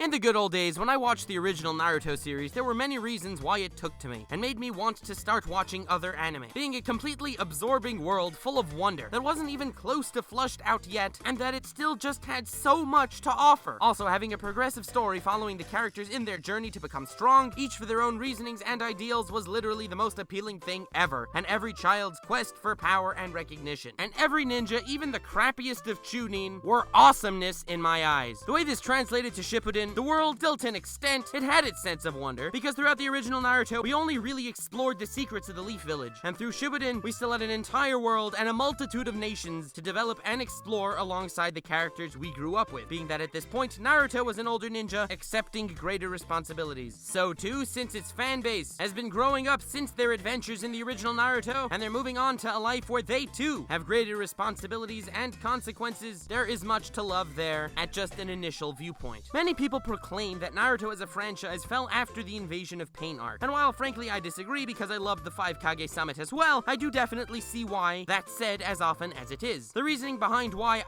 In the good old days, when I watched the original Naruto series, there were many reasons why it took to me, and made me want to start watching other anime. Being a completely absorbing world full of wonder that wasn't even close to flushed out yet, and that it still just had so much to offer. Also, having a progressive story following the characters in their journey to become strong, each for their own reasonings and ideals, was literally the most appealing thing ever, and every child's quest for power and recognition. And every ninja, even the crappiest of chunin, were awesomeness in my eyes. The way this translated to Shippuden, the world, still to an extent, it had its sense of wonder, because throughout the original Naruto, we only really explored the secrets of the Leaf Village, and through Shippuden, we still had an entire world and a multitude of nations to develop and explore alongside the characters we grew up with, being that at this point, Naruto was an older ninja, accepting greater responsibilities. So too, since its fan base has been growing up since their adventures in the original Naruto, and they're moving on to a life where they too have greater responsibilities and consequences, there is much to love there at just an initial viewpoint. Many people proclaim that Naruto as a franchise fell after the Invasion of Pain arc, and while frankly I disagree because I love the 5 Kage Summit as well, I do definitely see why that's said as often as it is. The reasoning behind why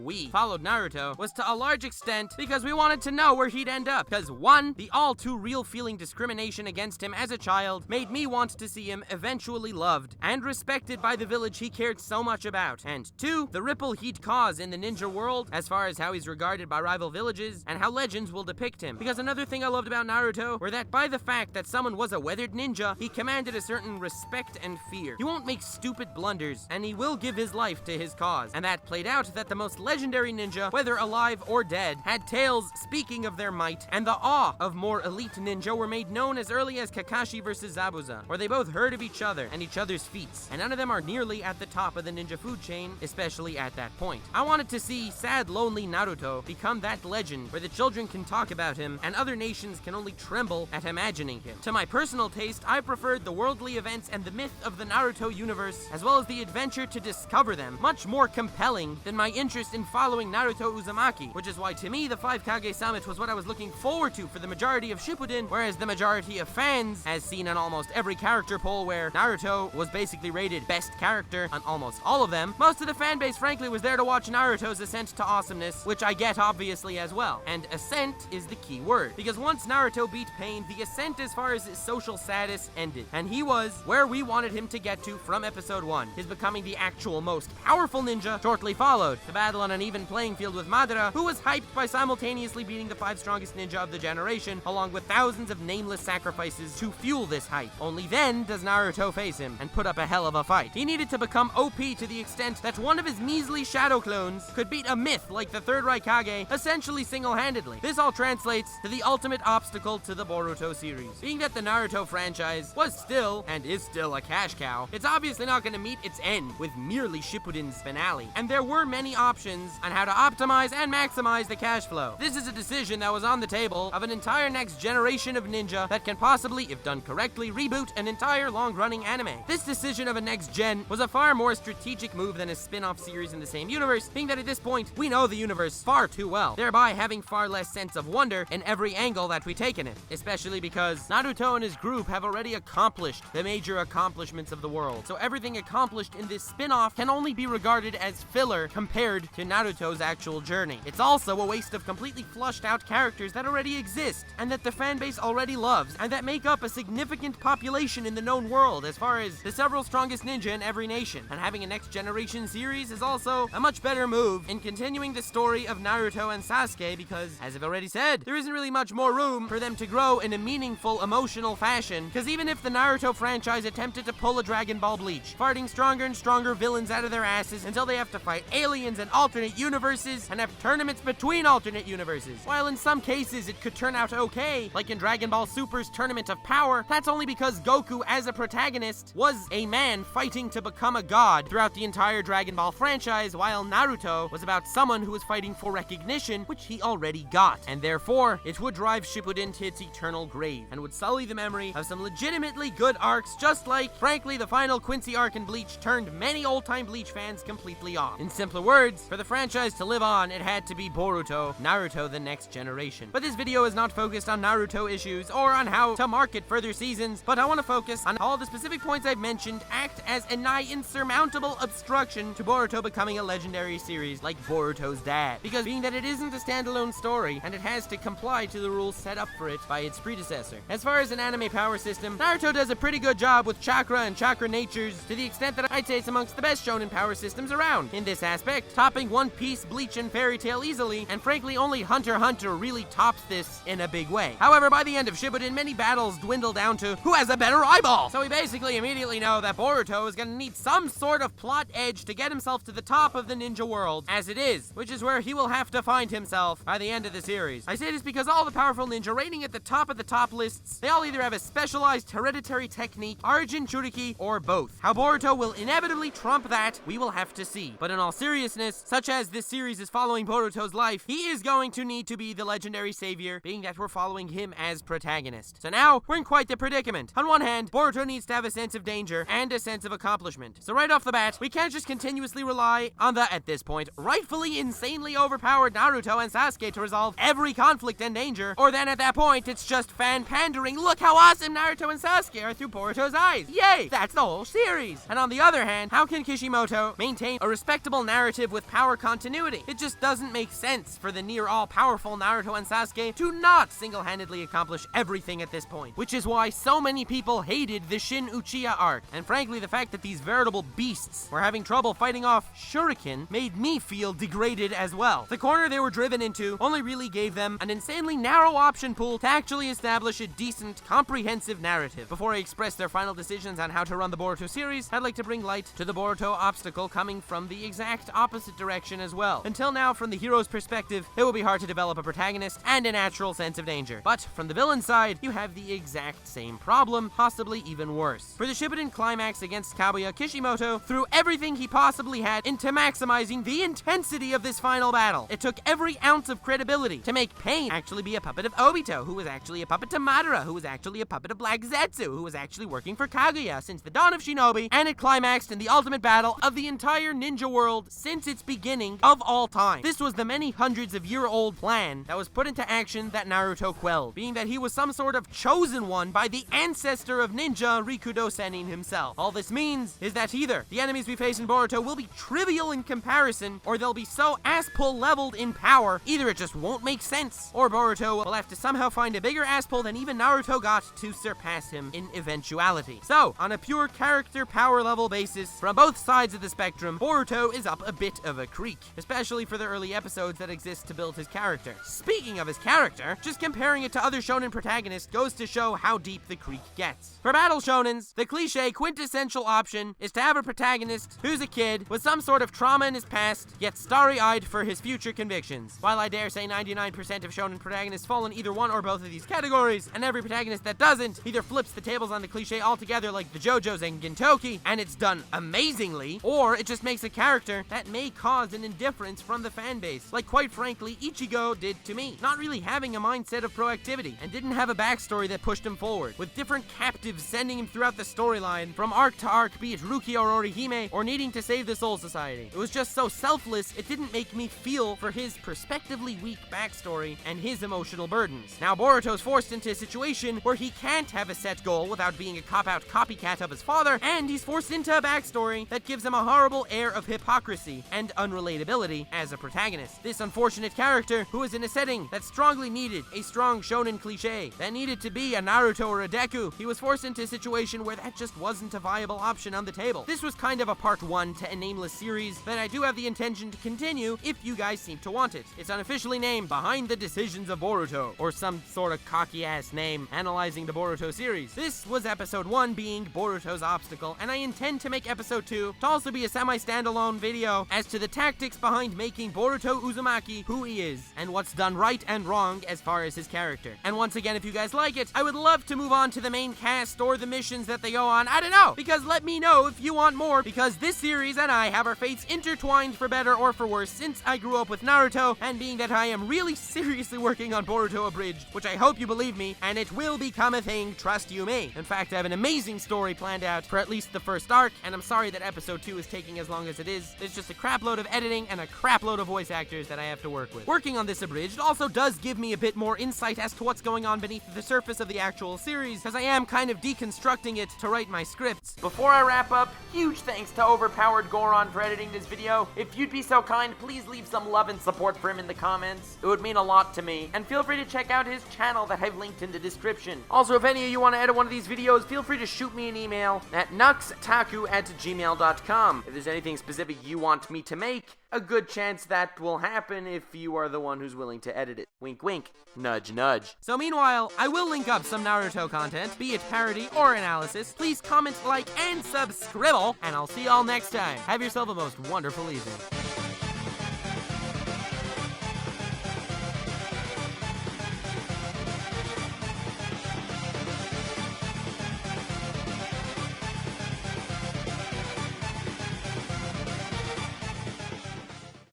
we followed Naruto was to a large extent because we wanted to know where he'd end up, because 1, the all too real feeling discrimination against him as a child made me want to see him eventually loved and respected by the village he cared so much about, and 2, the ripple he'd cause in the ninja world as far as how he's regarded by rival villages and how legends will depict him. Because another thing I loved about Naruto were that by the fact that someone was a weathered ninja, he commanded a certain respect and fear. He won't make stupid blunders, and he will give his life to his cause. And that played out that the most legendary ninja, whether alive or dead, had tales speaking of their might, and the awe of more elite ninja were made known as early as Kakashi vs. Zabuza, where they both heard of each other and each other's feats, and none of them are nearly at the top of the ninja food chain, especially at that point. I wanted to see sad, lonely Naruto become that legend where the children can talk about him and other nations can only tremble at imagining him. To my personal taste, I preferred the worldly events and the myth of the Naruto universe, as well as the adventure to discover them, much more compelling than my interest in following Naruto Uzumaki, which is why to me the 5 Kage Summit was what I was looking forward to for the majority of Shippuden, whereas the majority of fans, as seen on almost every character poll where Naruto was basically rated best character on almost all of them, most of the fanbase frankly was there to watch Naruto's ascent to awesomeness, which I get obviously as well. And ascent is the key word, because once Naruto beat Pain, the ascent as far as his social status ended, and he was where we wanted him to get to from episode 1, his becoming the actual most powerful ninja. Shortly followed to battle on an even playing field with Madara, who was hyped by simultaneously beating the 5 strongest ninja of the generation, along with thousands of nameless sacrifices to fuel this hype. Only then does Naruto face him and put up a hell of a fight. He needed to become OP to the extent that one of his measly shadow clones could beat a myth like the 3rd Raikage essentially single-handedly. This all translates to the ultimate obstacle to the Boruto series. Being that the Naruto franchise was still, and is still, a cash cow, it's obviously not going to meet its end with merely Shippuden's finale, and there were many options on how to optimize and maximize the cash flow. This is a decision that was on the table of an entire next generation of ninja that can possibly, if done correctly, reboot an entire long-running anime. This decision of a next gen was a far more strategic move than a spin-off series in the same universe, being that at this point, we know the universe far too well, thereby having far less sense of wonder in every angle that we take in it, especially because Naruto and his group have already accomplished the major accomplishments of the world, so everything accomplished in this spin-off can only be regarded as filler compared to Naruto's actual journey. It's also a waste of completely flushed out characters that already exist, and that the fanbase already loves, and that make up a significant population in the known world as far as the several strongest ninja in every nation. And having a next generation series is also a much better move in continuing the story of Naruto and Sasuke, because, as I've already said, there isn't really much more room for them to grow in a meaningful, emotional fashion, because even if the Naruto franchise attempted to pull a Dragon Ball Bleach, farting stronger and stronger villains out of their asses until they have to fight aliens and alternate universes and have tournaments between alternate universes, while in some cases it could turn out okay, like in Dragon Ball Super's Tournament of Power, that's only because Goku as a protagonist was a man fighting to become a god throughout the entire Dragon Ball franchise, while Naruto was about someone who was fighting for recognition, which he already got, and therefore it would drive Shippuden to its eternal grave, and would sully the memory of some legitimately good arcs, just like, frankly, the final Quincy arc in Bleach turned many old-time Bleach fans completely off. In simpler words, for the franchise to live on, it had to be Boruto, Naruto the Next Generation. But this video is not focused on Naruto issues or on how to market further seasons, but I want to focus on all the specific points I've mentioned act as a nigh insurmountable obstruction to Boruto becoming a legendary series like Boruto's dad. Because being that it isn't a standalone story, and it has to comply to the rules set up for it by its predecessor. As far as an anime power system, Naruto does a pretty good job with chakra and chakra natures, to the extent that I'd say it's amongst the best shonen power systems around. In this aspect, topping One Piece, Bleach, and Fairy Tail easily, and frankly only Hunter x Hunter really tops this in a big way. However, by the end of Shippuden, many battles dwindle down to who has a better eyeball. So we basically immediately know that Boruto is gonna need some sort of plot edge to get himself to the top of the ninja world, as it is, which is where he will have to find himself by the end of the series. I say this because all the powerful ninja rating at the top of the top lists, they all either have a specialized hereditary technique, origin Churiki, or both. How Boruto will inevitably trump that, we will have to see. But in all seriousness, such as this series is following Boruto's life, he is going to need to be the legendary savior, being that we're following him as protagonist. So now, we're in quite the predicament. On one hand, Boruto needs to have a sense of danger and a sense of accomplishment. So right off the bat, we can't just continuously rely on the, at this point, rightfully insanely overpowered Naruto and Sasuke to resolve every conflict and danger, or then at that point, it's just fan pandering, look how awesome Naruto and Sasuke are through Boruto's eyes. Yay! That's the whole series. And on the other hand, how can Kishimoto maintain a respectable narrative with power continuity? It just doesn't make sense for the near all-powerful Naruto and Sasuke to not single-handedly accomplish everything at this point, which is why so many people hated the Shin Uchiha arc. And frankly, the fact that these veritable beasts were having trouble fighting off Shuriken made me feel degraded as well. The corner they were driven into only really gave them an insanely narrow option pool to actually establish a decent, comprehensive narrative. Before I express their final decisions on how to run the Boruto series, I'd like to bring light to the Boruto Obstacle coming from the exact opposite direction as well. Until now, from the hero's perspective, it will be hard to develop a protagonist and a natural sense of danger. But from the villain side, you have the exact same problem, possibly even worse. For the Shippuden climax against Kaguya, Kishimoto threw everything he possibly had into maximizing the intensity of this final battle. It took every ounce of credibility to make Pain actually be a puppet of Obito, who was actually a puppet to Madara, who was actually a puppet of Black Zetsu, who was actually working for Kaguya since the dawn of Shinobi, and it climaxed in the ultimate battle of the entire ninja world since its beginning of all time. This was the many hundreds of year-old plan that was put into action that Naruto quelled, being that he was some sort of chosen one by the ancestor of ninja, Rikudo Sennin himself. All this means is that either the enemies we face in Boruto will be trivial in comparison, or they'll be so ass-pull leveled in power, either it just won't make sense, or Boruto will have to somehow find a bigger ass-pull than even Naruto got to surpass him in eventuality. So, on a pure character power level basis, from both sides of the spectrum, Boruto is up a bit of a creek, especially for the early episodes that exist to build his character. Speaking of his character, just comparing it to other shonen protagonists goes to show how deep the creek gets. For battle shonens, the cliche quintessential option is to have a protagonist who's a kid with some sort of trauma in his past, yet starry-eyed for his future convictions. While I dare say 99% of shonen protagonists fall in either one or both of these categories, and every protagonist that doesn't either flips the tables on the cliche altogether like the JoJo's and Gintoki, and it's done amazingly, or it just makes a character that may cause an indifference from the fanbase, like quite frankly Ichigo did to me, not really having a mindset of proactivity, and didn't have a backstory that pushed him forward, with different captives sending him throughout the storyline, from arc to arc, be it Ruki or Orihime, or needing to save the Soul Society. It was just so selfless, it didn't make me feel for his prospectively weak backstory and his emotional burdens. Now Boruto's forced into a situation where he can't have a set goal without being a cop-out copycat of his father, and he's forced into a backstory that gives him a horrible air of hypocrisy and unrelatability as a protagonist. This unfortunate character, who is in a setting that strongly needed a strong shonen cliche, that needed to be a Naruto or a Deku, he was forced into a situation where that just wasn't a viable option on the table. This was kind of a part 1 to a nameless series that I do have the intention to continue if you guys seem to want it. It's unofficially named Behind the Decisions of Boruto, or some sort of cocky-ass name analyzing the Boruto series. This was episode 1 being Boruto's Obstacle, and I intend to make episode 2 to also be a semi-standalone video as to the tactics behind making Boruto Uzumaki who he is, and what's done right and wrong as far as his character. And once again, if you guys like it, I would love to move on to the main cast or the missions that they go on. I don't know, because let me know if you want more, because this series and I have our fates intertwined for better or for worse since I grew up with Naruto, and being that I am really seriously working on Boruto Abridged, which I hope you believe me, and it will become a thing, trust you me. In fact, I have an amazing story planned out for at least the first arc, and I'm sorry that episode 2 is taking as long as it is. There's just a crap load of editing and a crap load of voice actors that I have to work with. Working on this Abridged also does give me a bit more insight as to what's going on beneath the surface of the actual series, because I am kind of deconstructing it to write my scripts. Before I wrap up, huge thanks to Overpowered Goron for editing this video. If you'd be so kind, please leave some love and support for him in the comments. It would would mean a lot to me. And feel free to check out his channel that I've linked in the description. Also, if any of you want to edit one of these videos, feel free to shoot me an email at nuxtaku@gmail.com. If there's anything specific you want me to make, a good chance that will happen if you are the one who's willing to edit it. Wink wink, nudge nudge. So meanwhile, I will link up some Naruto content, be it parody or analysis. Please comment, like, and subscribe, and I'll see y'all next time. Have yourself a most wonderful evening.